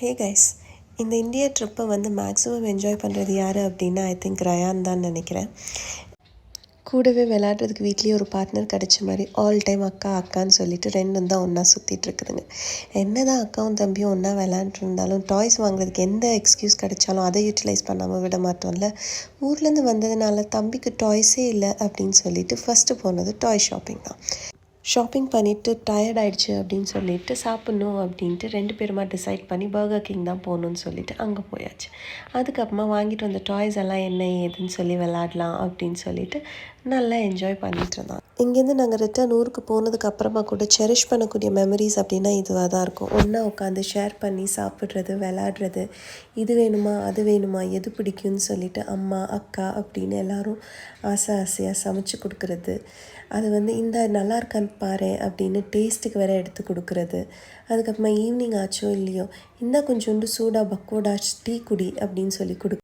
Hey guys, இந்த India ட்ரிப்பை வந்து maximum enjoy பண்ணுறது யார் அப்படின்னா ஐ திங்க் ரயான் தான் நினைக்கிறேன். கூடவே விளையாடுறதுக்கு வீட்லேயே ஒரு பார்ட்னர் கிடச்ச மாதிரி ஆல் டைம் அக்கா அக்கான்னு சொல்லிட்டு ரெண்டும் தான் ஒன்றா சுற்றிட்டுருக்குதுங்க. என்ன தான் அக்காவும் தம்பியும் ஒன்றா விளையாண்டுருந்தாலும் டாய்ஸ் வாங்குறதுக்கு எந்த எக்ஸ்கியூஸ் கிடைச்சாலும் அதை யூட்டிலைஸ் பண்ணாமல் விட மாட்டோம்ல. ஊர்லேருந்து வந்ததுனால தம்பிக்கு டாய்ஸே இல்லை அப்படின்னு சொல்லிட்டு ஃபஸ்ட்டு போனது டாய் ஷாப்பிங் தான். ஷாப்பிங் பண்ணிவிட்டு டயர்ட் ஆகிடுச்சு அப்படின்னு சொல்லிட்டு சாப்பிட்ணும் அப்படின்ட்டு 2 பேருமா டிசைட் பண்ணி பர்கர் கிங் தான் போகணுன்னு சொல்லிட்டு அங்கே போயாச்சு. அதுக்கப்புறமா வாங்கிட்டு வந்த டாய்ஸ் எல்லாம் என்ன ஏதுன்னு சொல்லி விளாட்லாம் அப்படின்னு சொல்லிட்டு நல்லா என்ஜாய் பண்ணிகிட்டு இருந்தோம். இங்கேருந்து நாங்கள் ரிட்டர்ன் ஊருக்கு போனதுக்கு அப்புறமா கூட செரிஷ் பண்ணக்கூடிய மெமரிஸ் அப்படின்னா இதுவாக தான் இருக்கும். ஒன்றா உட்காந்து ஷேர் பண்ணி சாப்பிட்றது, விளாட்றது, இது வேணுமா அது வேணுமா எது பிடிக்கும்னு சொல்லிட்டு அம்மா அக்கா அப்படின்னு எல்லோரும் ஆசையாக சமைச்சு கொடுக்குறது. அது வந்து இந்த நல்லா இருக்கான்னு பாரு அப்படின்னு டேஸ்ட்டுக்கு வேறு எடுத்து கொடுக்குறது. அதுக்கப்புறமா ஈவினிங் ஆச்சோ இல்லையோ இந்த கொஞ்சோண்டு சூடாக பக்கோடா டீ குடி அப்படின்னு சொல்லி